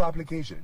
application.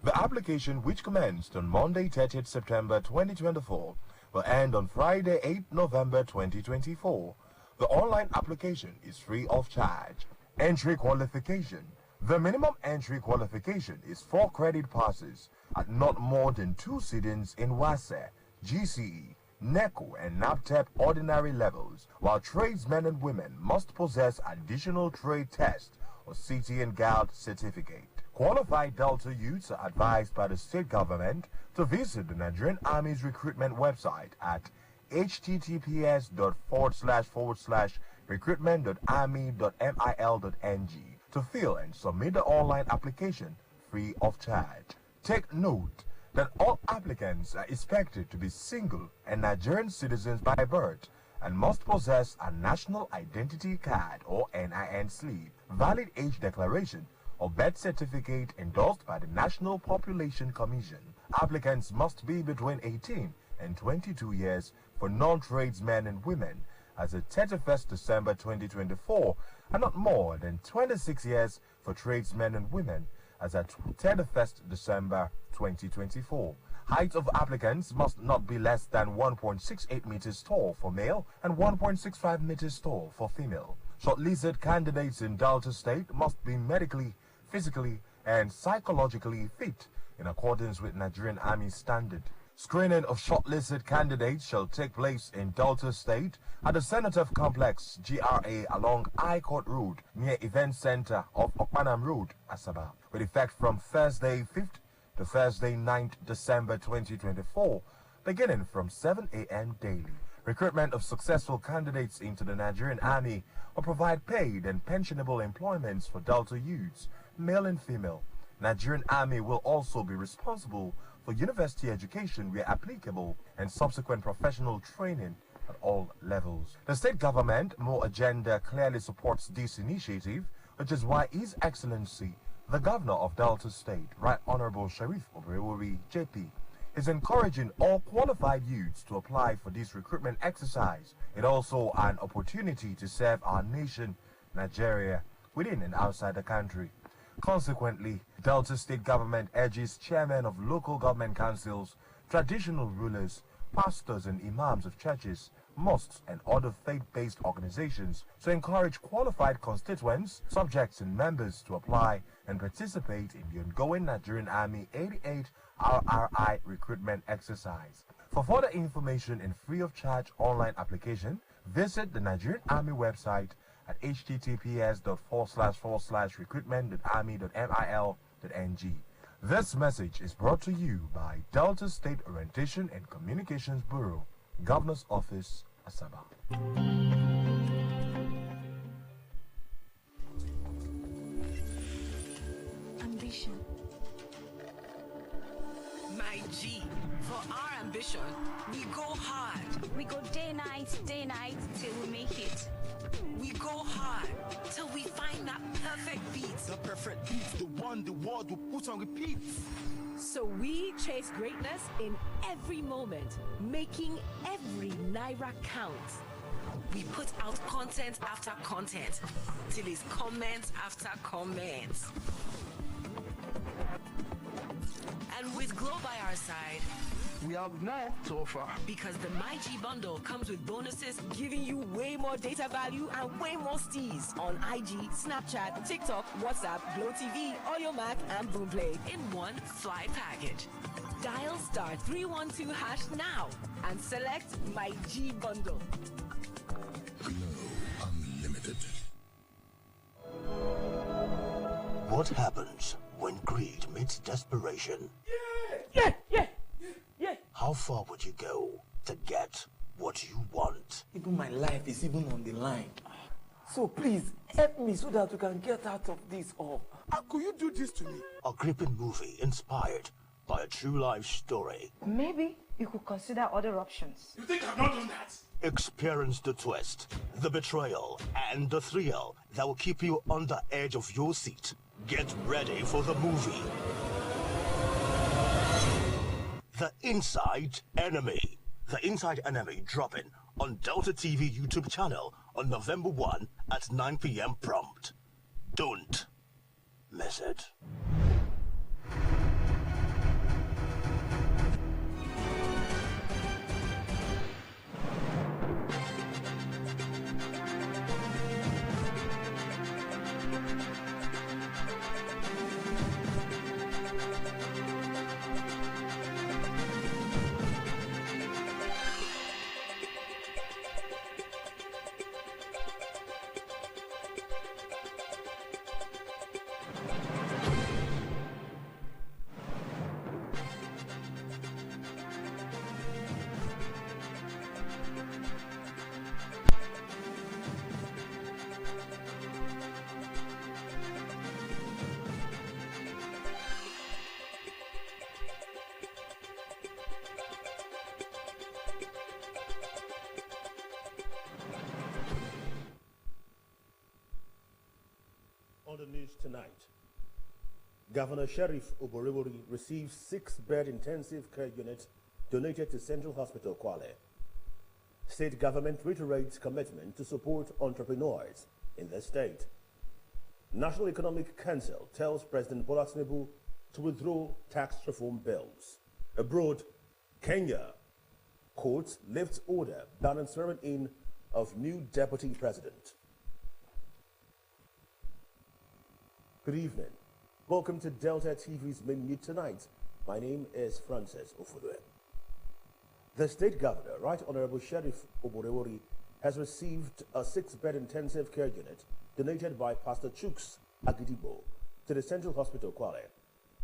The application, which commenced on Monday 30th September 2024, will end on Friday 8th November 2024. The online application is free of charge. Entry qualification. The minimum entry qualification is 4 credit passes at not more than 2 sittings in WASSCE, GCE, NECO and NAPTEP ordinary levels, while tradesmen and women must possess additional trade test or City and Guild certificate. Qualified Delta youths are advised by the state government to visit the Nigerian Army's recruitment website at https://recruitment.army.mil.ng to fill and submit the online application free of charge. Take note that all applicants are expected to be single and Nigerian citizens by birth and must possess a national identity card or NIN slip, valid age declaration or birth certificate endorsed by the National Population Commission. Applicants must be between 18 and 22 years for non-tradesmen and women as of 31st December 2024 and not more than 26 years for tradesmen and women as at 31st December 2024. Height of applicants must not be less than 1.68 meters tall for male and 1.65 meters tall for female. Shortlisted candidates in Delta State must be medically, physically, and psychologically fit in accordance with Nigerian Army standard. Screening of shortlisted candidates shall take place in Delta State at the Senator Complex GRA along I Court Road near Event Center of Okpanam Road, Asaba, with effect from Thursday 5th to Thursday 9th December 2024, beginning from 7 a.m. daily. Recruitment of successful candidates into the Nigerian Army will provide paid and pensionable employments for Delta youths, male and female. Nigerian Army will also be responsible for university education where applicable and subsequent professional training at all levels. The state government, More Agenda, clearly supports this initiative, which is why His Excellency, the Governor of Delta State, Right Honorable Sharif Obrewori, JP, is encouraging all qualified youths to apply for this recruitment exercise. It's also an opportunity to serve our nation, Nigeria, within and outside the country. Consequently, Delta State government urges chairmen of local government councils, traditional rulers, pastors and imams of churches, mosques and other faith-based organizations to encourage qualified constituents, subjects and members to apply and participate in the ongoing Nigerian Army 88 RRI recruitment exercise. For further information and free of charge online application, visit the Nigerian Army website at https://recruitment.army.mil.ng. This message is brought to you by Delta State Orientation and Communications Bureau, Governor's Office, Asaba. Ambition. My G, for our ambition, we go hard. We go day night till we make it. We go hard till we find that perfect beat. The perfect beat, the one the world will put on repeat. So we chase greatness in every moment, making every naira count. We put out content after content till it's comment after comment. And with Glow by our side, We have more to offer. because the My G bundle comes with bonuses Giving you way more data value and way more steez on IG, Snapchat, TikTok, WhatsApp, Glow TV, Audio Mac, and Boomplay. in one fly package. Dial *312# now and select My G bundle. Glow Unlimited. What happens when greed meets desperation? Yeah. How far would you go to get what you want? Even my life is even on the line. So please, help me so that we can get out of this all. How could you do this to me? A gripping movie inspired by a true life story. Maybe you could consider other options. You think I've not done that? Experience the twist, the betrayal, and the thrill that will keep you on the edge of your seat. Get ready for the movie. The Inside Enemy. The Inside Enemy dropping on Delta TV YouTube channel on November 1 at 9 p.m. prompt. Don't miss it. news tonight. Governor Sheriff Oborevori received 6-bed intensive care unit donated to Central Hospital Kwale. State government reiterates commitment to support entrepreneurs in the state. National Economic Council tells President Bola Tinubu to withdraw tax reform bills. Abroad, Kenya courts lifts order banning swearing in of new deputy president. Good evening. Welcome to Delta TV's Main News Tonight. My name is Francis Ofudwe. The state governor, Right Honorable Sheriff Oborevori, has received a 6-bed intensive care unit donated by Pastor Chuks Agidigbo to the Central Hospital Kwale.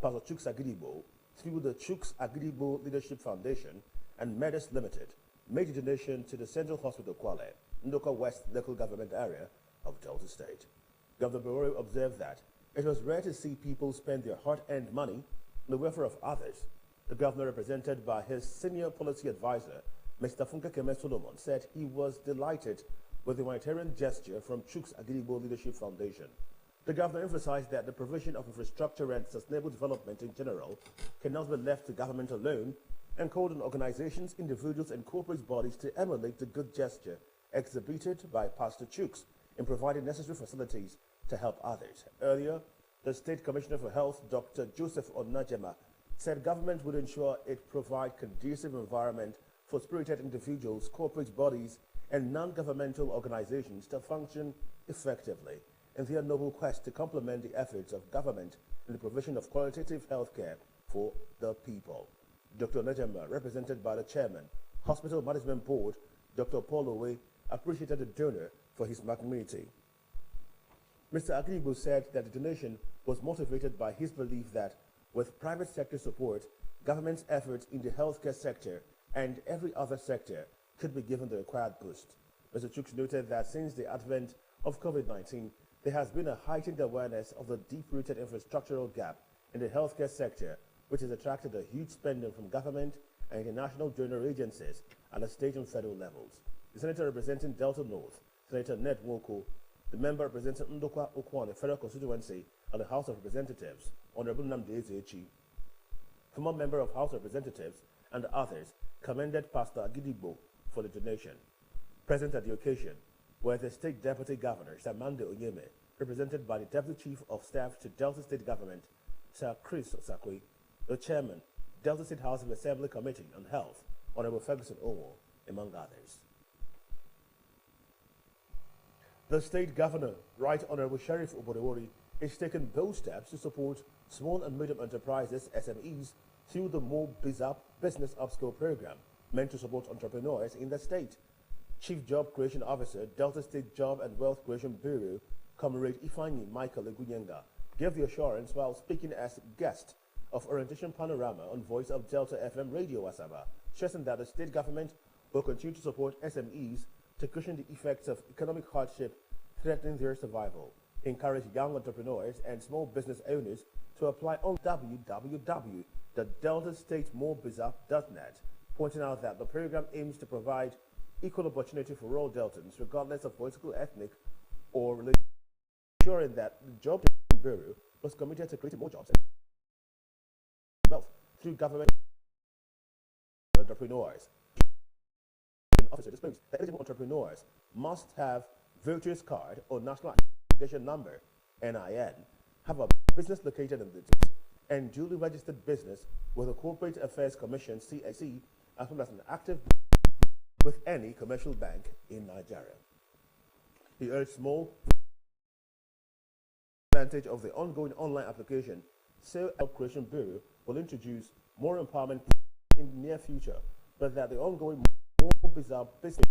Pastor Chuks Agidigbo, through the Chuks Agidigbo Leadership Foundation and Medis Limited, made a donation to the Central Hospital Kwale, Ndoka West local government area of Delta State. Governor Bororo observed that it was rare to see people spend their hard-earned money on the welfare of others. The governor, represented by his senior policy advisor, Mr. Funke Keme Solomon, said he was delighted with the humanitarian gesture from Chuks Agidigbo Leadership Foundation. The governor emphasized that the provision of infrastructure and sustainable development in general cannot be left to government alone, and called on organizations, individuals, and corporate bodies to emulate the good gesture exhibited by Pastor Chuks in providing necessary facilities to help others. Earlier, the State Commissioner for Health, Dr. Joseph Onajema, said government would ensure it provide conducive environment for spirited individuals, corporate bodies, and non-governmental organizations to function effectively in their noble quest to complement the efforts of government in the provision of qualitative health care for the people. Dr. Onajema, represented by the chairman, Hospital Management Board, Dr. Paul Owe, appreciated the donor for his magnanimity. Mr. Agidigbo said that the donation was motivated by his belief that with private sector support, government's efforts in the healthcare sector and every other sector could be given the required boost. Mr. Chuks noted that since the advent of COVID-19, there has been a heightened awareness of the deep-rooted infrastructural gap in the healthcare sector, which has attracted a huge spending from government and international donor agencies at the state and federal levels. The senator representing Delta North, Senator Ned Nwoko, the member representing Ndokwa Okwane Federal Constituency and the House of Representatives, Honorable Nnamdi Ezechi, former member of House of Representatives, and others commended Pastor Agidigbo for the donation. Present at the occasion were the State Deputy Governor, Samande Onyeme, represented by the Deputy Chief of Staff to Delta State Government, Sir Chris Osakwe, the Chairman, Delta State House of Assembly Committee on Health, Honorable Ferguson Owo, among others. The State Governor, Right Honorable Sheriff Oborevori, is taking bold steps to support small and medium enterprises, SMEs, through the More Business Upskill program, meant to support entrepreneurs in the state. Chief Job Creation Officer, Delta State Job and Wealth Creation Bureau, Comrade Ifeanyi Michael Egunyenga, gave the assurance while speaking as guest of Orientation Panorama on Voice of Delta FM Radio Asaba, stressing that the state government will continue to support SMEs to cushion the effects of economic hardship threatening their survival, encourage young entrepreneurs and small business owners to apply on www.deltastatemorebizup.net, pointing out that the program aims to provide equal opportunity for all Deltans, regardless of political, ethnic, or religion, ensuring that the Job Creation Bureau was committed to creating more jobs and wealth through government entrepreneurs. Officer disclosed that eligible entrepreneurs must have virtuous card or national identification number, NIN, have a business located in the state, and duly registered business with the Corporate Affairs Commission, CAC, as well as an active with any commercial bank in Nigeria. He urged small advantage of the ongoing online application, so Job Creation Bureau will introduce more empowerment in the near future, but that the ongoing More Bizarre Business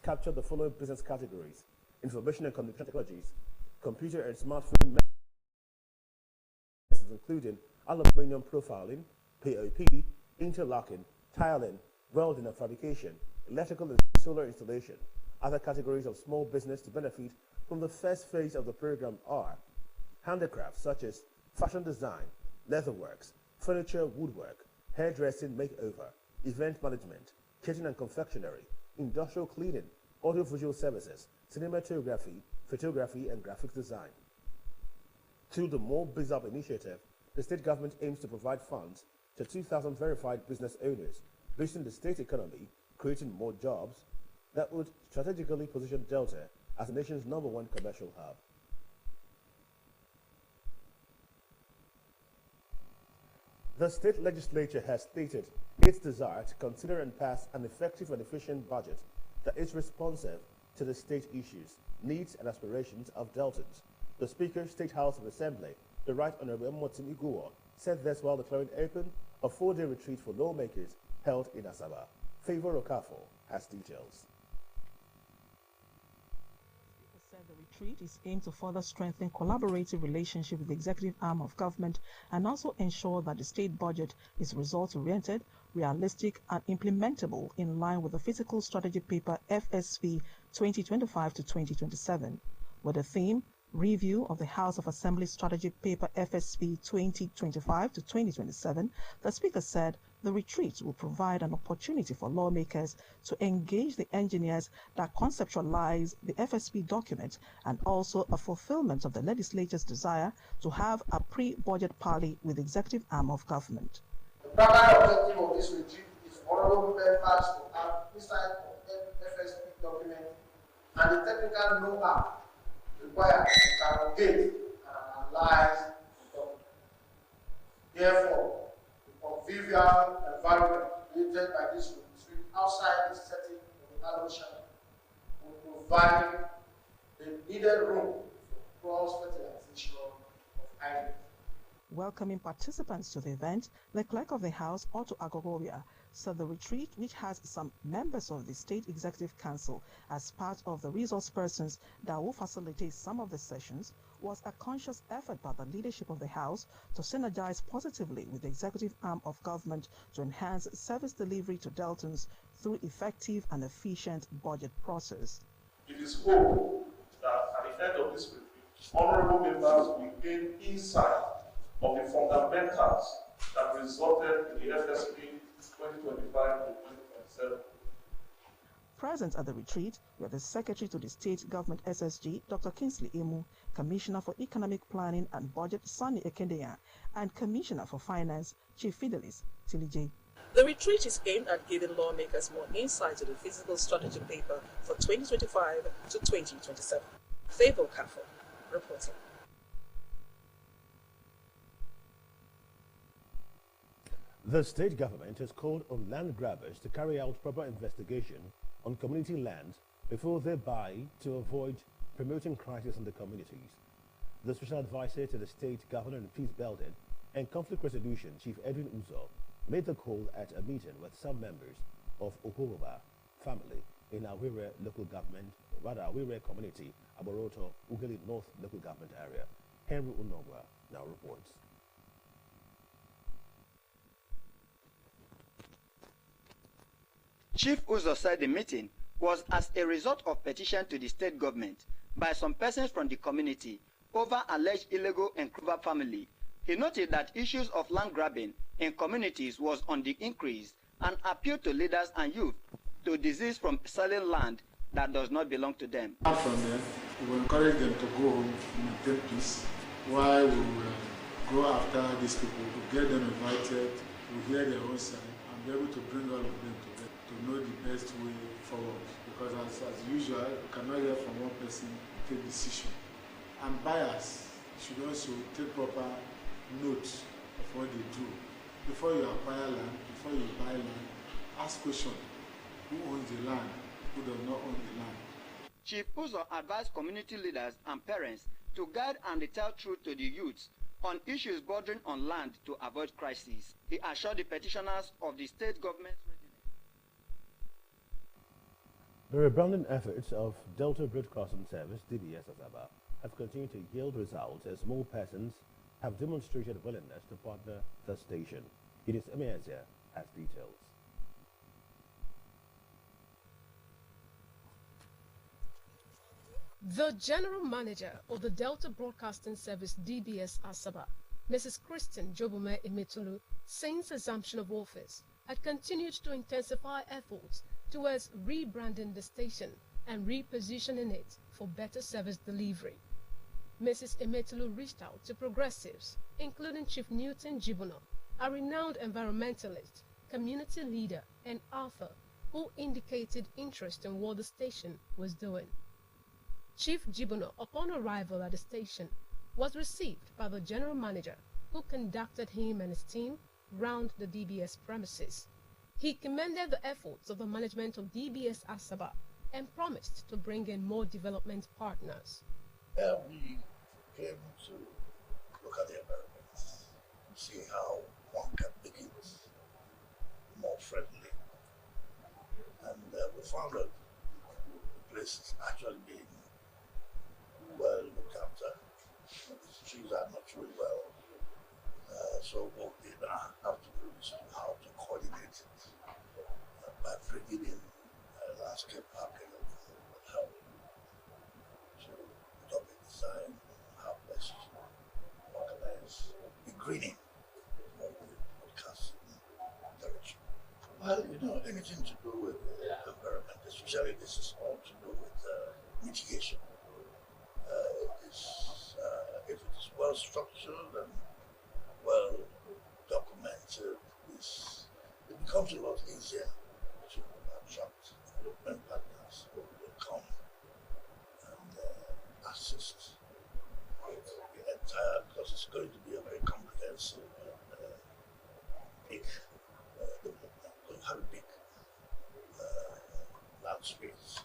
capture the following business categories: information and communication technologies, computer and smartphone methods, including aluminium profiling, POP, interlocking, tiling, welding and fabrication, electrical and solar installation. Other categories of small business to benefit from the first phase of the program are handicrafts such as fashion design, leatherworks, furniture, woodwork, hairdressing makeover, event management, kitchen and confectionery, industrial cleaning, audiovisual services, cinematography, photography, and graphic design. Through the More Biz Up initiative, the state government aims to provide funds to 2,000 verified business owners, boosting the state economy, creating more jobs that would strategically position Delta as the nation's #1 commercial hub. The state legislature has stated its desire to consider and pass an effective and efficient budget that is responsive to the state issues, needs and aspirations of Deltans. The Speaker, State House of Assembly, the Right Honorable Motim Iguo, said this while declaring open a 4-day retreat for lawmakers held in Asaba. Favor Okafo has details. The retreat is aimed to further strengthen collaborative relationship with the executive arm of government and also ensure that the state budget is result-oriented, realistic and implementable in line with the Fiscal Strategy Paper FSP 2025 to 2027, with the theme Review of the House of Assembly Strategy Paper FSP 2025 to 2027. The Speaker said the retreat will provide an opportunity for lawmakers to engage the engineers that conceptualize the FSP document and also a fulfillment of the legislature's desire to have a pre-budget parley with the executive arm of government. The primary objective of this retreat is for honorable members to have insight of the FSP document and the technical know-how required to interrogate and analyze the document. Therefore, convivial environment created by this retreat outside the setting of the Allocation will provide the needed room for cross-fertilization of ideas. Welcoming participants to the event, the Clerk of the House, Otto Agogoria, said the retreat, which has some members of the State Executive Council as part of the resource persons that will facilitate some of the sessions, was a conscious effort by the leadership of the House to synergize positively with the executive arm of government to enhance service delivery to Deltans through effective and efficient budget process. It is hoped that at the end of this retreat, honorable members will gain insight of the fundamentals that resulted in the FSP 2025 to 2027. Present at the retreat were the Secretary to the State Government SSG, Dr. Kingsley Emu, Commissioner for Economic Planning and Budget, Sunny Ekendeya, and Commissioner for Finance, Chief Fidelis Tilije. The retreat is aimed at giving lawmakers more insight to the Fiscal Strategy Paper for 2025 to 2027. Favor Kafo, reporting. The state government has called on land grabbers to carry out proper investigation on community land before they buy to avoid promoting crisis in the communities. The special advisor to the state governor in peace building and conflict resolution, Chief Edwin Uzo, made the call at a meeting with some members of Okoboba family in Awire local government, Awire community, Aboroto, Ugeli North local government area. Henry Unogwa now reports. Chief Uzo said the meeting was as a result of petition to the state government by some persons from the community over alleged illegal Nkruba family. He noted that issues of land grabbing in communities was on the increase and appealed to leaders and youth to desist from selling land that does not belong to them. From there, we will encourage them to go home and maintain peace while we will go after these people to get them invited, to hear their own side and be able to bring all of them together to know the best way forward, because as usual, you cannot hear from one person and take decision. And buyers should also take proper note of what they do. Before you acquire land, before you buy land, ask questions. Who owns the land? Who does not own the land? Chief Uzo advised community leaders and parents to guide and tell truth to the youths on issues bordering on land to avoid crises. He assured the petitioners of the state government's readiness. The rebranding efforts of Delta Broadcasting Service, DBS Asaba, have continued to yield results as more persons have demonstrated willingness to partner the station. It is Emiazia has details. The General Manager of the Delta Broadcasting Service DBS Asaba, Mrs. Christine Jobume Emetulu, since assumption of office, had continued to intensify efforts towards rebranding the station and repositioning it for better service delivery. Mrs. Emetulu reached out to progressives, including Chief Newton Jibono, a renowned environmentalist, community leader, and author who indicated interest in what the station was doing. Chief Jibono, upon arrival at the station, was received by the general manager, who conducted him and his team round the DBS premises. He commended the efforts of the management of DBS Asaba and promised to bring in more development partners. We came to look at the environment, see how one can make it more friendly. And we found that the place is actually being well looked after. The trees are not really well. So what we now have to do is how to coordinate it by bringing in landscape parking and help to adopt a design, how best organize the greening of the broadcasting direction. Well, anything to do with the environment, especially this is all to do with mitigation. If it is well structured and well documented, it becomes a lot easier to attract development partners who will come and assist with the entire, because it's going to be a very comprehensive big development, going to have a big land space.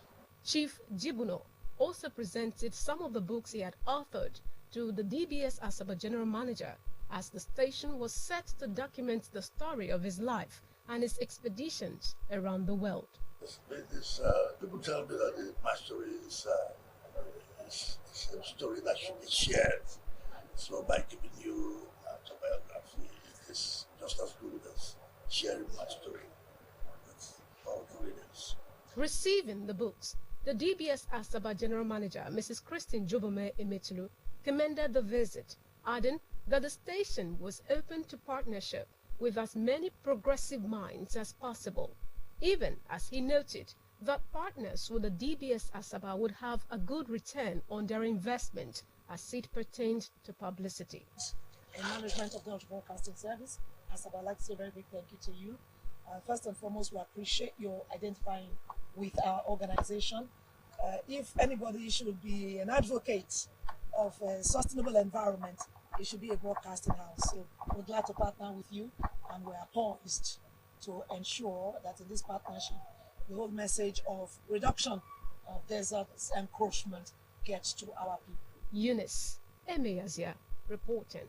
Chief Jibono also presented some of the books he had authored to the DBS Asaba general manager, as the station was set to document the story of his life and his expeditions around the world. People tell me that my story is a story that should be shared. So by giving you a biography, it is just as good as sharing my story with all the readers. Receiving the books, the DBS Asaba general manager, Mrs. Christine Jobome Emetulu, commended the visit, adding that the station was open to partnership with as many progressive minds as possible, even as he noted that partners with the DBS Asaba would have a good return on their investment as it pertained to publicity. In management of Delta Broadcasting Service, Asaba, I'd like to say a very big thank you to you. First and foremost, we appreciate your identifying with our organization. If anybody should be an advocate of a sustainable environment, it should be a broadcasting house. So we're glad to partner with you, and we are poised to ensure that in this partnership, the whole message of reduction of desert encroachment gets to our people. Eunice Emeyazia reporting.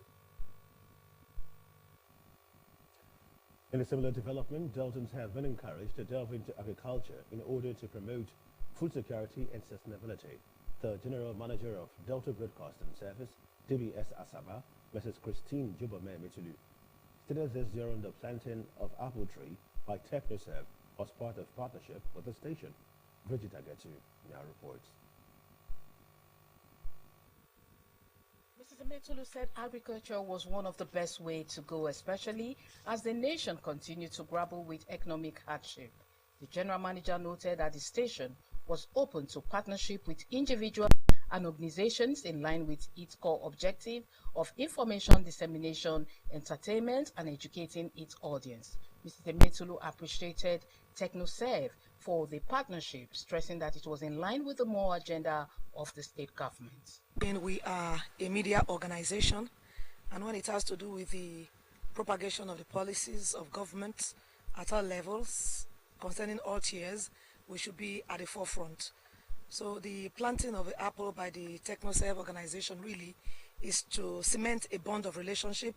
In a similar development, Deltans have been encouraged to delve into agriculture in order to promote food security and sustainability. The General Manager of Delta Broadcasting Service, DBS Asaba, Mrs. Christine Jobome Emetulu, stated this during the planting of apple tree by TechnoServe as part of partnership with the station. Bridget Agetu now reports. Mrs. Emetulu said agriculture was one of the best ways to go, especially as the nation continued to grapple with economic hardship. The General Manager noted that the station was open to partnership with individuals and organizations in line with its core objective of information dissemination, entertainment, and educating its audience. Mrs. Emetulu appreciated TechnoServe for the partnership, stressing that it was in line with the more agenda of the state government. We are a media organization, and when it has to do with the propagation of the policies of government at all levels, concerning all tiers, we should be at the forefront. So the planting of the apple by the TechnoServe organization really is to cement a bond of relationship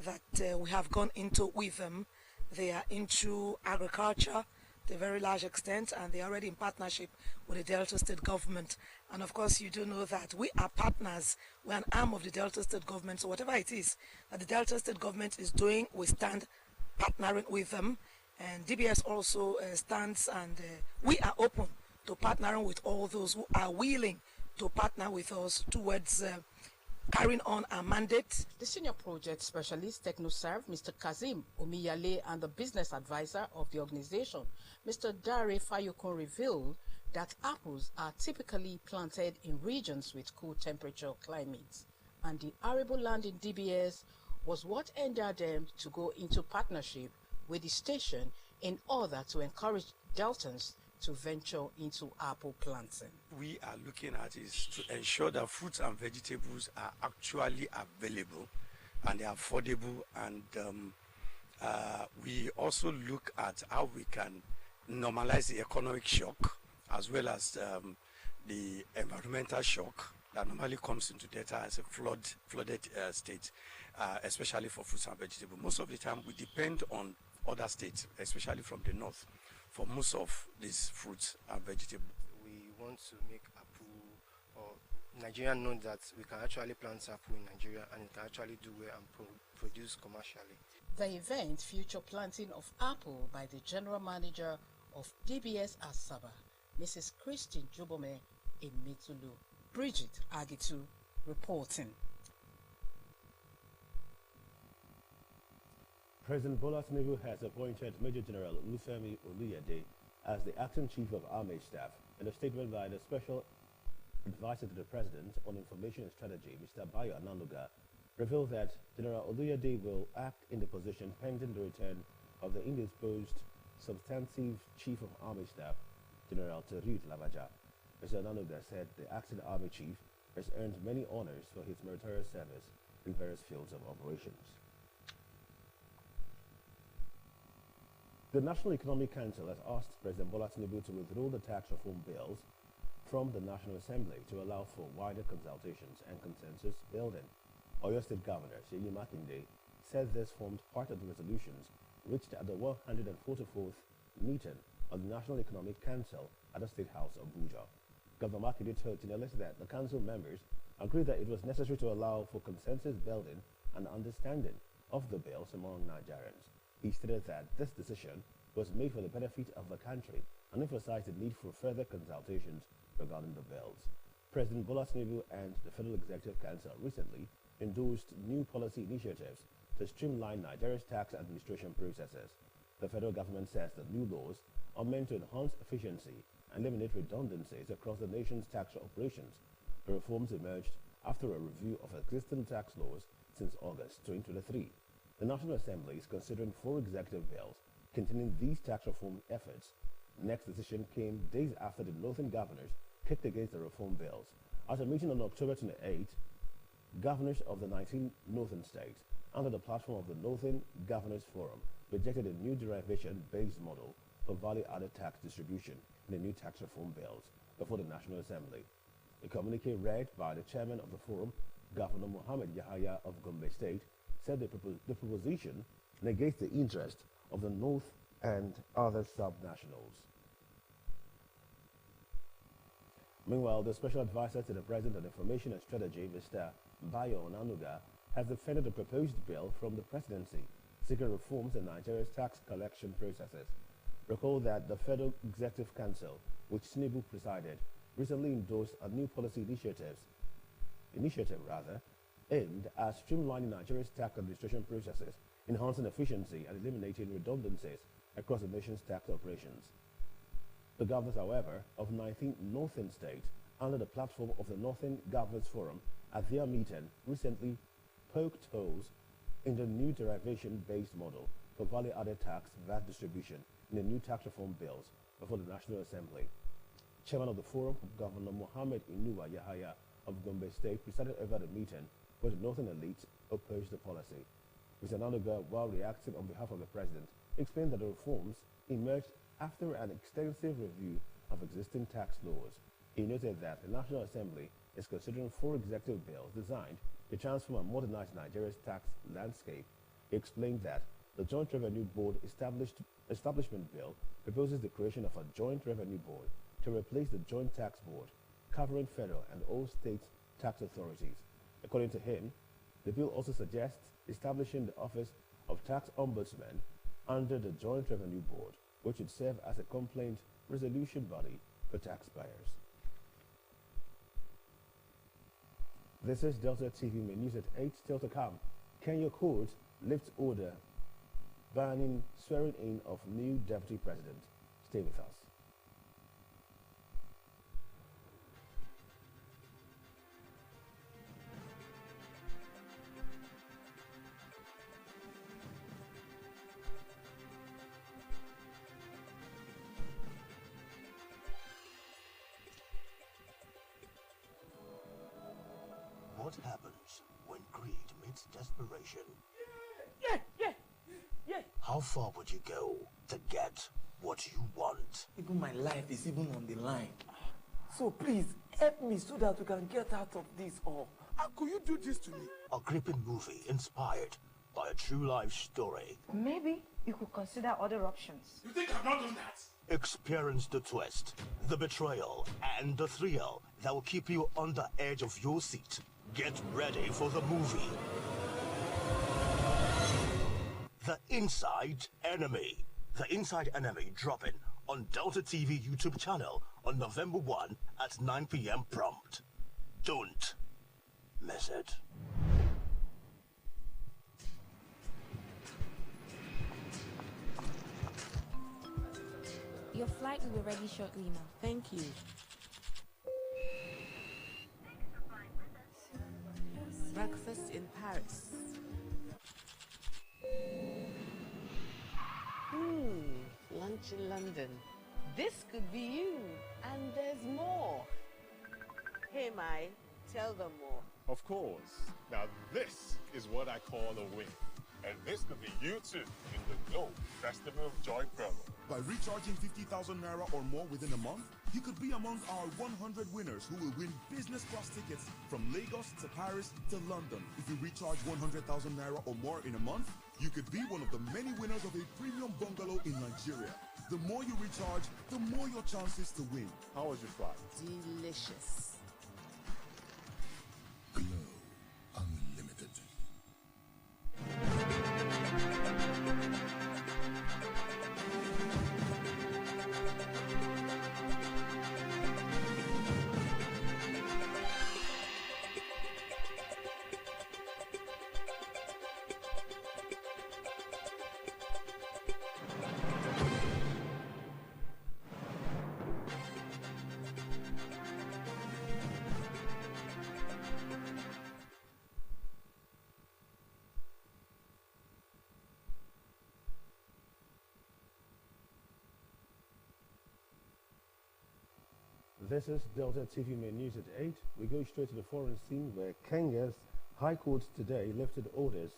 that we have gone into with them. They are into agriculture to a very large extent, and they are already in partnership with the Delta State government. And of course, you do know that we are partners. We are an arm of the Delta State government. So whatever it is that the Delta State government is doing, we stand partnering with them. And DBS also stands, and we are open to partnering with all those who are willing to partner with us towards carrying on our mandate. The Senior Project Specialist TechnoServe, Mr. Kazim Omiyale, and the Business Advisor of the organization, Mr. Dare Fayokon, revealed that apples are typically planted in regions with cool temperature climates, and the arable land in DBS was what endeared them to go into partnership with the station in order to encourage Deltans to venture into apple planting. We are looking at is to ensure that fruits and vegetables are actually available and they're affordable, and we also look at how we can normalize the economic shock as well as the environmental shock that normally comes into Delta as a flooded state, especially for fruits and vegetables. Most of the time we depend on other states, especially from the north, for most of these fruits and vegetables. We want to make apple, or Nigeria knows that we can actually plant apple in Nigeria and it can actually do well and produce commercially. The event featured planting of apple by the general manager of DBS Asaba, Mrs. Christine Jobome Emetulu. Bridget Agitu reporting. President Bola Tinubu has appointed Major General Olufemi Oluyede as the acting chief of Army Staff. In a statement by the Special Advisor to the President on Information and Strategy, Mr. Bayo Ananuga, revealed that General Oluyede will act in the position pending the return of the indisposed substantive Chief of Army Staff, General Terud Lavaja. Mr. Ananuga said the acting Army Chief has earned many honors for his meritorious service in various fields of operations. The National Economic Council has asked President Bola Tinubu to withdraw the tax reform bills from the National Assembly to allow for wider consultations and consensus building. Oyo State Governor Seyi Makinde said this formed part of the resolutions reached at the 144th meeting of the National Economic Council at the State House of Abuja. Governor Makinde told journalists that the council members agreed that it was necessary to allow for consensus building and understanding of the bills among Nigerians. He stated that this decision was made for the benefit of the country and emphasized the need for further consultations regarding the bills. President Bola Tinubu and the Federal Executive Council recently endorsed new policy initiatives to streamline Nigeria's tax administration processes. The federal government says the new laws are meant to enhance efficiency and eliminate redundancies across the nation's tax operations. The reforms emerged after a review of existing tax laws since August 2023. The National Assembly is considering 4 executive bills containing these tax reform efforts. The next decision came days after the northern governors kicked against the reform bills. At a meeting on October 28, governors of the 19 northern states, under the platform of the Northern Governors Forum, rejected a new derivation-based model for value-added tax distribution in the new tax reform bills before the National Assembly. A communique read by the chairman of the forum, Governor Mohammed Yahaya of Gombe State, said the proposition negates the interest of the North and other sub-nationals. Meanwhile, the Special Advisor to the President on Information and Strategy, Mr. Bayo Onanuga, has defended the proposed bill from the presidency, seeking reforms in Nigeria's tax collection processes. Recall that the Federal Executive Council, which Tinubu presided, recently endorsed a new policy initiative aimed at streamlining Nigeria's tax administration processes, enhancing efficiency and eliminating redundancies across the nation's tax operations. The governors, however, of 19 northern states, under the platform of the Northern Governors Forum, at their meeting recently poked holes in the new derivation-based model for value-added tax VAT distribution in the new tax reform bills before the National Assembly. Chairman of the forum, Governor Mohammed Inuwa Yahaya of Gombe State, presided over the meeting where the northern elite opposed the policy. Mr. Nanuga, while reacting on behalf of the president, explained that the reforms emerged after an extensive review of existing tax laws. He noted that the National Assembly is considering 4 executive bills designed to transform and modernize Nigeria's tax landscape. He explained that the Joint Revenue Board Establishment Bill proposes the creation of a Joint Revenue Board to replace the Joint Tax Board, covering federal and all state tax authorities. According to him, the bill also suggests establishing the Office of Tax Ombudsman under the Joint Revenue Board, which would serve as a complaint resolution body for taxpayers. This is Delta TV Main News at 8. Still to come. Kenya Court lifts order banning swearing in of new deputy president. Stay with us. what happens when greed meets desperation. Yeah. How far would you go to get what you want? Even my life is even on the line. So please, help me so that we can get out of this all. How could you do this to me? A gripping movie inspired by a true life story. Maybe you could consider other options. You think I've not done that? Experience the twist, the betrayal, and the thrill that will keep you on the edge of your seat. Get ready for the movie. The Inside Enemy. The Inside Enemy dropping on Delta TV YouTube channel on November 1 at 9 p.m. prompt. Don't miss it. Your flight will be ready shortly, ma'am. Thank you. Breakfast in Paris. Lunch in London. This could be you. And there's more. Hey, Mai, tell them more. Of course. Now this is what I call a win. And this could be you too in the Globe Festival of Joy promo. By recharging 50,000 naira or more within a month, you could be among our 100 winners who will win business class tickets from Lagos to Paris to London. If you recharge 100,000 naira or more in a month, you could be one of the many winners of a premium bungalow in Nigeria. The more you recharge, the more your chances to win. How was your flight? Delicious. Unlimited. This is Delta TV Main News at 8. We go straight to the foreign scene where Kenya's High Court today lifted orders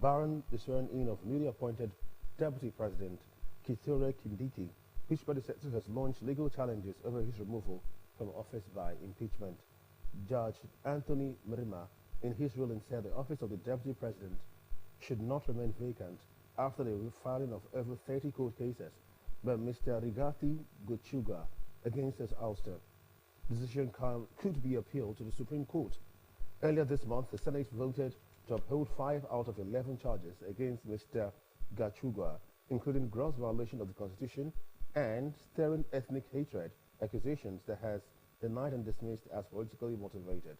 barring the swearing-in of newly appointed Deputy President Kithure Kindiki, whose predecessor has launched legal challenges over his removal from office by impeachment. Judge Anthony Mrima, in his ruling, said the office of the Deputy President should not remain vacant after the filing of over 30 court cases by Mr. Rigathi Gachagua against his ouster. The decision could be appealed to the Supreme Court. Earlier this month, the Senate voted to uphold 5 out of 11 charges against Mr. Gachagua, including gross violation of the Constitution and stirring ethnic hatred, accusations that has denied and dismissed as politically motivated.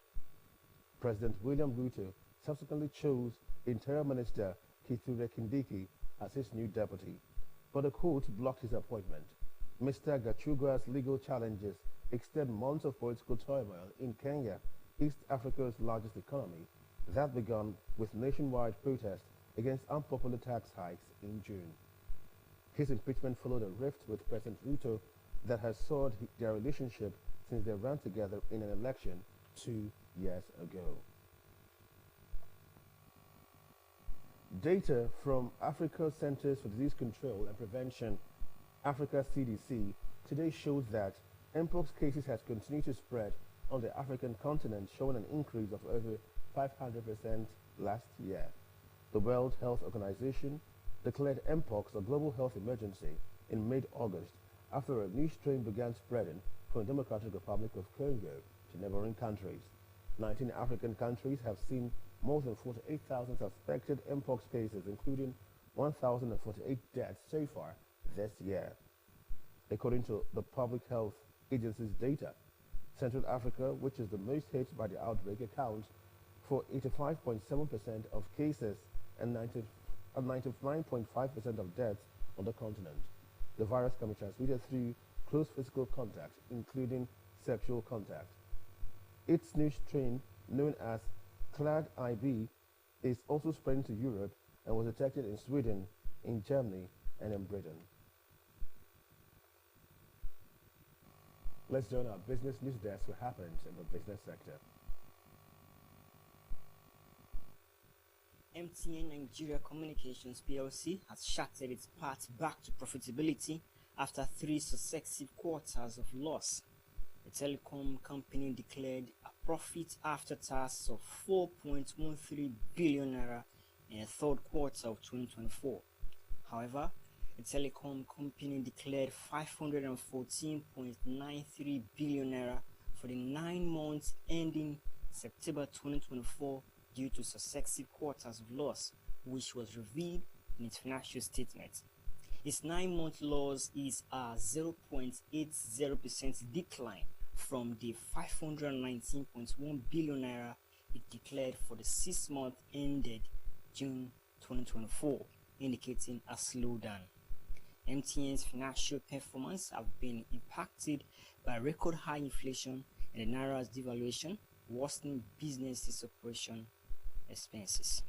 President William Ruto subsequently chose Interior Minister Kithure Kindiki as his new deputy, but the court blocked his appointment. Mr. Gachuga's legal challenges extend months of political turmoil in Kenya, East Africa's largest economy, that began with nationwide protests against unpopular tax hikes in June. His impeachment followed a rift with President Ruto that has soured their relationship since they ran together in an election 2 years ago. Data from Africa Centers for Disease Control and Prevention, Africa CDC, today shows that Mpox cases has continued to spread on the African continent, showing an increase of over 500% last year. The World Health Organization declared Mpox a global health emergency in mid-August after a new strain began spreading from the Democratic Republic of Congo to neighboring countries. 19 African countries have seen more than 48,000 suspected Mpox cases, including 1,048 deaths so far this year. According to the Public Health Agency's data, Central Africa, which is the most hit by the outbreak, accounts for 85.7% of cases and 99.5% of deaths on the continent. The virus can be transmitted through close physical contact, including sexual contact. Its new strain, known as Clade IB, is also spreading to Europe and was detected in Sweden, in Germany, and in Britain. Let's join our business news desk for happenings in the business sector. MTN Nigeria Communications PLC has charted its path back to profitability after 3 successive quarters of loss. The telecom company declared a profit after tax of 4.13 billion naira in the third quarter of 2024. However, the telecom company declared 514.93 billion naira for the 9 months ending September 2024 due to successive quarters of loss, which was revealed in its financial statement. Its 9-month loss is a 0.80% decline from the 519.1 billion naira it declared for the 6 months ended June 2024, indicating a slowdown. MTN's financial performance have been impacted by record high inflation and the naira's devaluation, worsening businesses' operation expenses.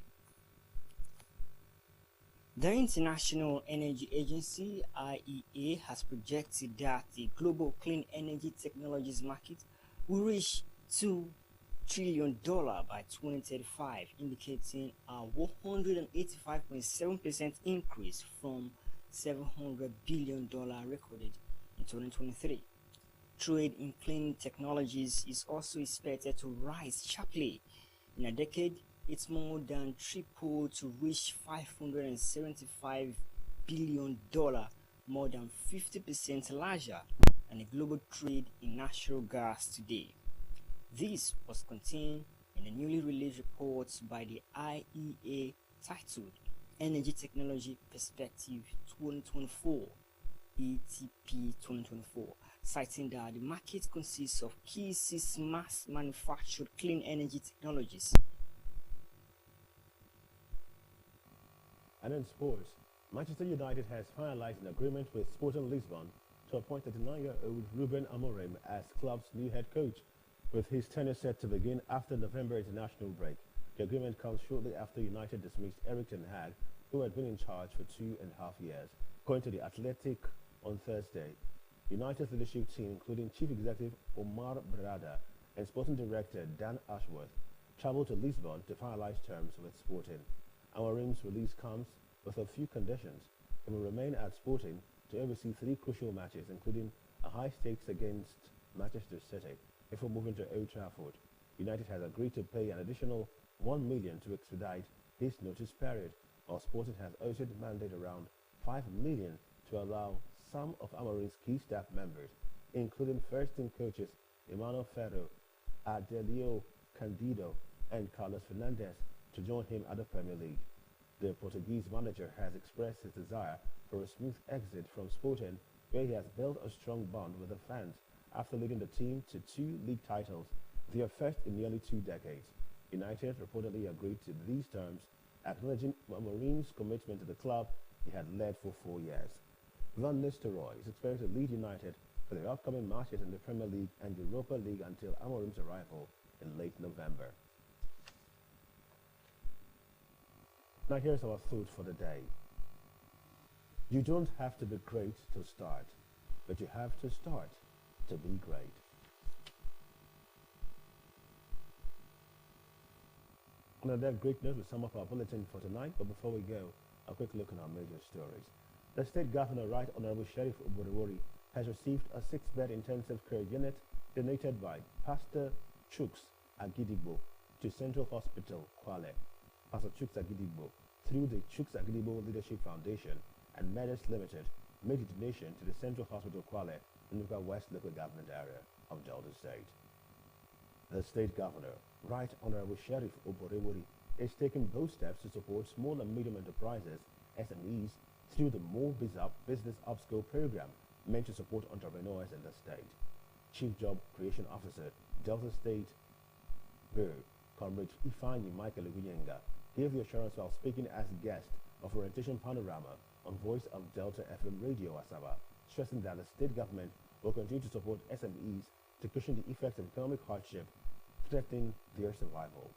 The International Energy Agency (IEA) has projected that the global clean energy technologies market will reach $2 trillion by 2035, indicating a 185.7% increase from $700 billion recorded in 2023. Trade in clean technologies is also expected to rise sharply. In a decade, it's more than tripled to reach $575 billion, more than 50% larger than the global trade in natural gas today. This was contained in the newly released report by the IEA titled Energy Technology Perspective 2024, ETP 2024, citing that the market consists of key 6 mass-manufactured clean energy technologies. And in sports, Manchester United has finalized an agreement with Sporting Lisbon to appoint 39-year-old Ruben Amorim as club's new head coach, with his tenure set to begin after November international break. The agreement comes shortly after United dismissed Erik ten Hag, who had been in charge for 2.5 years. According to the Athletic on Thursday, United's leadership team, including Chief Executive Omar Brada and Sporting Director Dan Ashworth, traveled to Lisbon to finalize terms with Sporting. Amorim's release comes with a few conditions. He will remain at Sporting to oversee 3 crucial matches, including a high stakes against Manchester City, before moving to Old Trafford. United has agreed to pay an additional $1 million to expedite his notice period, while Sporting has also demanded around $5 million to allow some of Amorim's key staff members, including first-team coaches Emmanuel Ferro, Adelio Candido, and Carlos Fernandes, to join him at the Premier League. The Portuguese manager has expressed his desire for a smooth exit from Sporting, where he has built a strong bond with the fans after leading the team to 2 league titles, their first in nearly 2 decades. United reportedly agreed to these terms, acknowledging Amorim's commitment to the club he had led for 4 years. Van Nistelrooy is expected to lead United for the upcoming matches in the Premier League and Europa League until Amorim's arrival in late November. Now here's our thought for the day. You don't have to be great to start, but you have to start to be great. On that great note, we sum up our bulletin for tonight, but before we go, a quick look at our major stories. The State Governor, Right Honorable Sheriff Oborewori, has received a 6-bed intensive care unit donated by Pastor Chuks Agidigbo to Central Hospital, Kwale. Pastor Chuks Agidigbo, through the Chuks Agidigbo Leadership Foundation and Medis Limited, made a donation to the Central Hospital, Kwale, in the West local government area of Delta State. The State Governor, Right Honorable Sheriff Oborewori, is taking bold steps to support small and medium enterprises, SMEs, through the More Business Upskill program meant to support entrepreneurs in the state. Chief Job Creation Officer, Delta State Bureau, Comrade Ifeanyi Michael Eguyenga, gave the assurance while speaking as guest of Orientation Panorama on Voice of Delta FM Radio Asaba, stressing that the state government will continue to support SMEs to cushion the effects of economic hardship threatening their survival.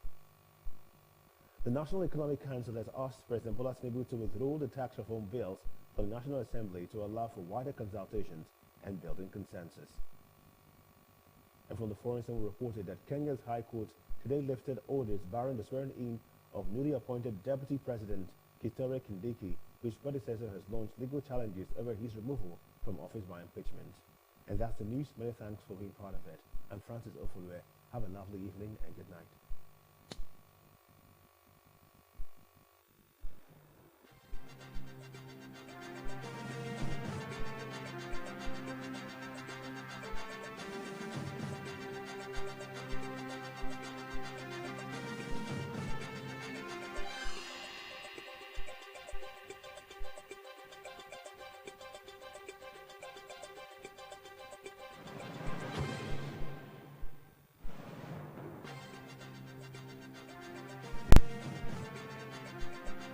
The National Economic Council has asked President Bola Tinubu to withdraw the tax reform bills from the National Assembly to allow for wider consultations and building consensus. And from the foreign scene, we reported that Kenya's High Court today lifted orders barring the swearing-in of newly appointed Deputy President Kithure Kindiki, whose predecessor has launched legal challenges over his removal from office by impeachment. And that's the news. Many thanks for being part of it. I'm Francis Ofulwe. Have a lovely evening and good night.